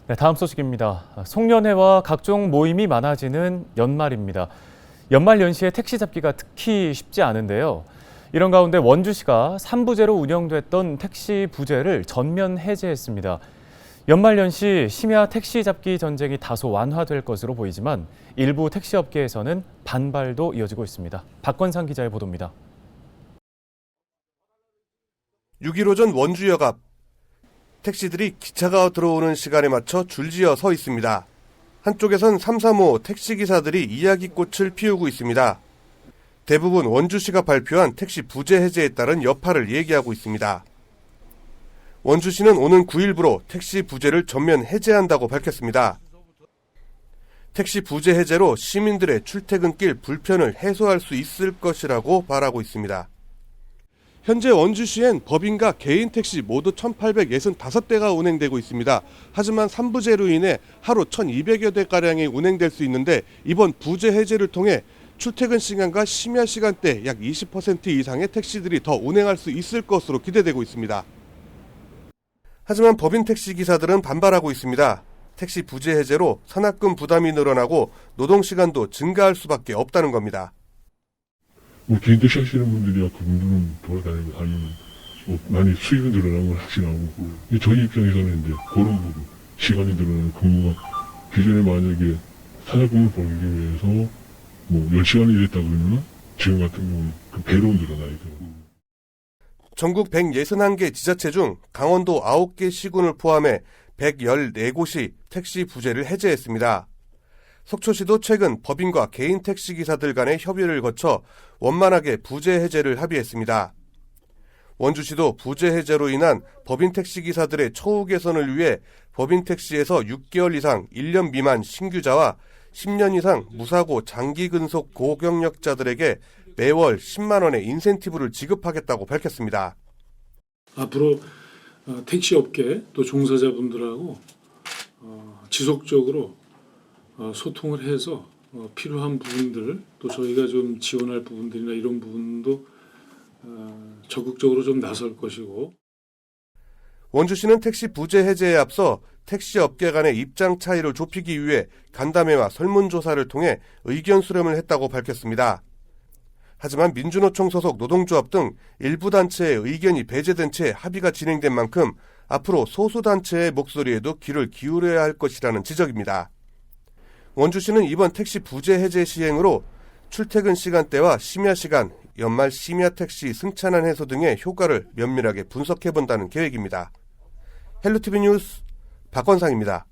네, 다음 소식입니다. 송년회와 각종 모임이 많아지는 연말입니다. 연말 연시에 택시 잡기가 특히 쉽지 않은데요. 이런 가운데 원주시가 3부제로 운영됐던 택시 부재를 전면 해제했습니다. 연말 연시 심야 택시 잡기 전쟁이 다소 완화될 것으로 보이지만 일부 택시업계에서는 반발도 이어지고 있습니다. 박건상 기자의 보도입니다. 6.15 오전 원주역 앞. 택시들이 기차가 들어오는 시간에 맞춰 줄지어 서 있습니다. 한쪽에선 335 택시기사들이 이야기꽃을 피우고 있습니다. 대부분 원주시가 발표한 택시 부재 해제에 따른 여파를 얘기하고 있습니다. 원주시는 오는 9일부로 택시 부재를 전면 해제한다고 밝혔습니다. 택시 부재 해제로 시민들의 출퇴근길 불편을 해소할 수 있을 것이라고 바라고 있습니다. 현재 원주시엔 법인과 개인 택시 모두 1,865대가 운행되고 있습니다. 하지만 3부제로 인해 하루 1,200여 대가량이 운행될 수 있는데 이번 부재 해제를 통해 출퇴근 시간과 심야 시간대 약 20% 이상의 택시들이 더 운행할 수 있을 것으로 기대되고 있습니다. 하지만 법인 택시 기사들은 반발하고 있습니다. 택시 부재 해제로 산학금 부담이 늘어나고 노동시간도 증가할 수밖에 없다는 겁니다. 개인 택시 하시는 분들이야 그분들은 돌아다니고 다니면 많이 수익은 늘어나는 건 확실하고 저희 입장에서는 이제 그런 부분 시간이 늘어나는 근무가 기존에 만약에 산학금을 벌기 위해서 10시간이 일했다 그러면 지금 같은 경우는 그 배로 늘어나야죠. 전국 161개 지자체 중 강원도 9개 시군을 포함해 114곳이 택시 부재를 해제했습니다. 속초시도 최근 법인과 개인 택시기사들 간의 협의를 거쳐 원만하게 부재 해제를 합의했습니다. 원주시도 부재 해제로 인한 법인 택시기사들의 처우 개선을 위해 법인 택시에서 6개월 이상 1년 미만 신규자와 10년 이상 무사고 장기 근속 고경력자들에게 매월 10만 원의 인센티브를 지급하겠다고 밝혔습니다. 앞으로 택시업계 또 종사자분들하고 지속적으로 소통을 해서 필요한 부분들 또 저희가 좀 지원할 부분들이나 이런 부분도 적극적으로 좀 나설 것이고. 원주시는 택시 부재 해제에 앞서 택시 업계 간의 입장 차이를 좁히기 위해 간담회와 설문조사를 통해 의견 수렴을 했다고 밝혔습니다. 하지만 민주노총 소속 노동조합 등 일부 단체의 의견이 배제된 채 합의가 진행된 만큼 앞으로 소수단체의 목소리에도 귀를 기울여야 할 것이라는 지적입니다. 원주시는 이번 택시 부재 해제 시행으로 출퇴근 시간대와 심야 시간, 연말 심야 택시 승차난 해소 등의 효과를 면밀하게 분석해본다는 계획입니다. 헬로티비 뉴스 박건상입니다.